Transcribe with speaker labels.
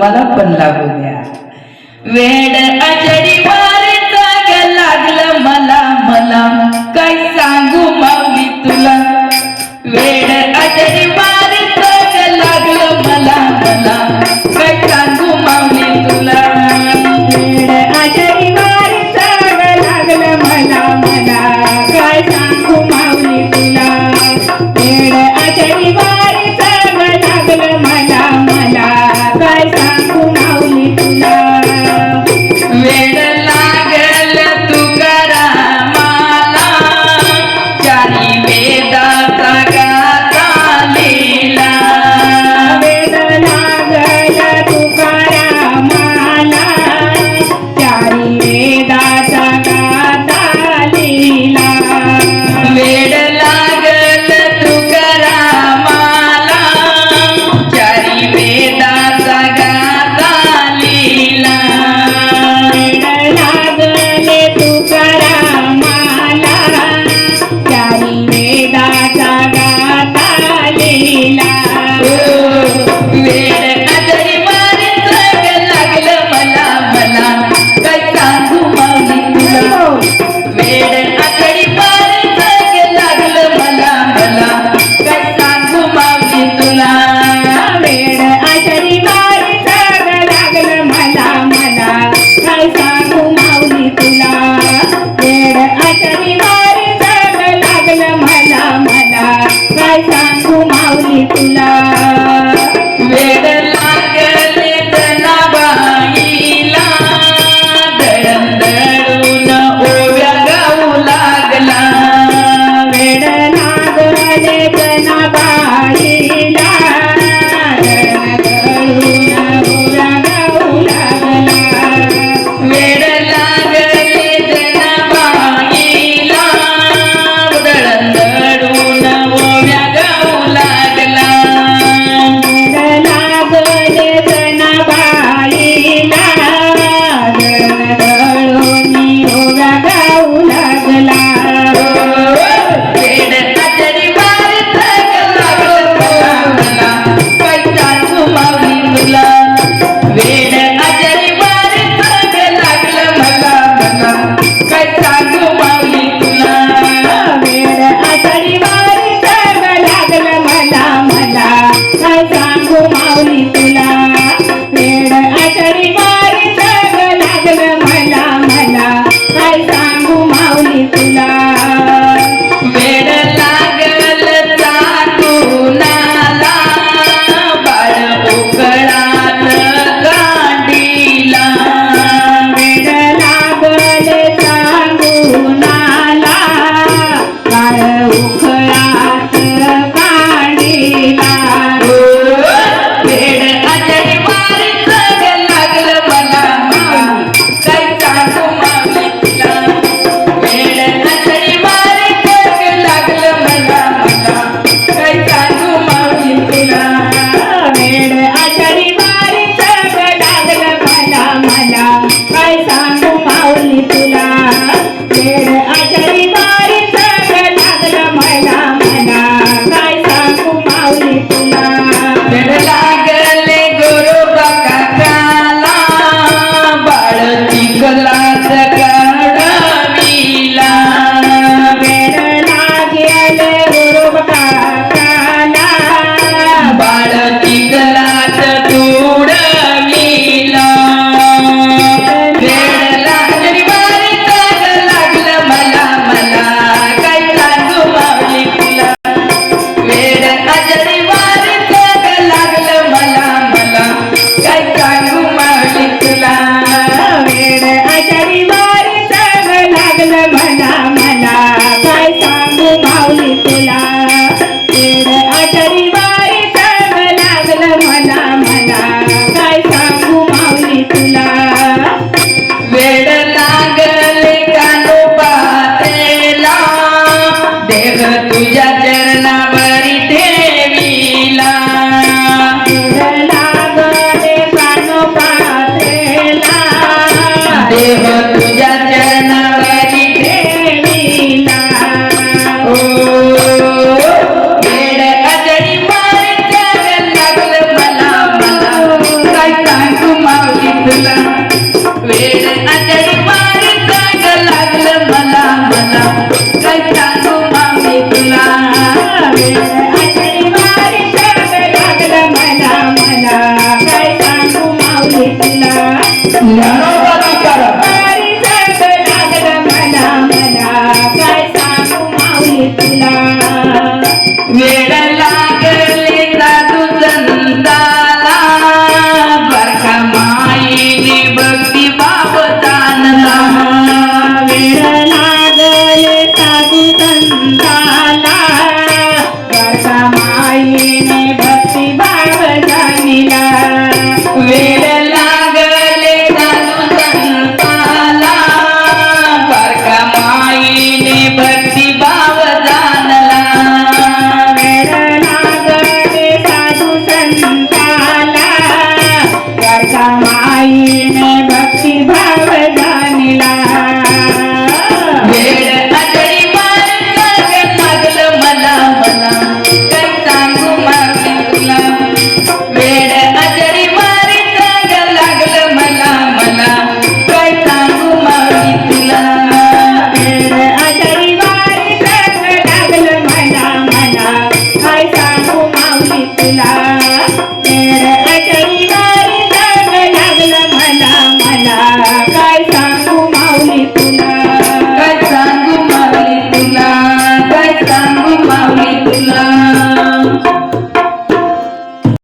Speaker 1: तुम्हाला पण लागू द्या. वेड आषाढी वारीचं लागलं मला मला काय सांगू माऊली तुला. वेड आषाढी वारीचं लागलं मला मला काय सांगू माऊली तुला.
Speaker 2: वेड आषाढी वारीचं लागलं मला मला काय सांगू माऊली तुला. वेड आषाढी वारीचं लागलं मला मला काय सांगू माऊली तुला.
Speaker 1: वेड लागल तुकारामाला चारी वेदाचा गाता लीला.
Speaker 2: वेड लागल तुकारामाला चारी वेदाचा गाता लीला.
Speaker 1: वेड लागल तुकारामाला चारी वेदाचा गाता लीला.
Speaker 2: वेड लागले तुकारामाला चारी वेदाचा गाता लीला.
Speaker 1: वेड आषाढी वारीचं लागलं मला मला काय सांगू माऊली तुला. वेड आषाढी वारीचं लागलं मला मला काय सांगू माऊली तुला.
Speaker 2: वेड आषाढी वारीचं लागलं मला मला काय सांगू माऊली तुला. वेड आषाढी वारीचं लागलं मला मला काय सांगू माऊली तुला.
Speaker 1: वेड लागले जनाबाईला दळदळून ओव्या गाऊ लागला.
Speaker 2: वेड लागले जनाबाईला दळदळून ओव्या गाऊ लागला.
Speaker 1: वेड लागले जनाबाईला दळदळून ओव्या गाऊ लागला.
Speaker 2: वेड लागले जनाबाईला दळदळून ओव्या गाऊ लागला.
Speaker 1: वेड आषाढी वारीचं लागलं मला काय सांगू माऊली तुला. वेड आषाढी वारीचं लागलं मला मला काय सांगू माऊली तुला.
Speaker 2: वेड आषाढी वारीचं लागलं मला मला काय सांगू माऊली तुला. वेड आषाढी वारीचं लागलं मला मला काय सांगू माऊली तुला.
Speaker 1: वेड लागल चाकुनाला बाळ उकळात गांडीला.
Speaker 2: वेड लागले सांगूनाला काळ उखळात कांडीला.
Speaker 1: वेड ज्ञानोबा तुकाराम.
Speaker 2: वारी जग लागलं मला मला काय सांगू माऊली तुला
Speaker 1: वेड लागले साधू संताला बरका माईने भक्ती भाव जाणला.
Speaker 2: वेळ लागले साधू संताला वर्षा माईने भक्ती भाव जाणिला
Speaker 1: वेड लागले साधू संताला बरका माईने भक्ती भाव जाणला.
Speaker 2: वेळ लागले साधू संताला वर्षा माईने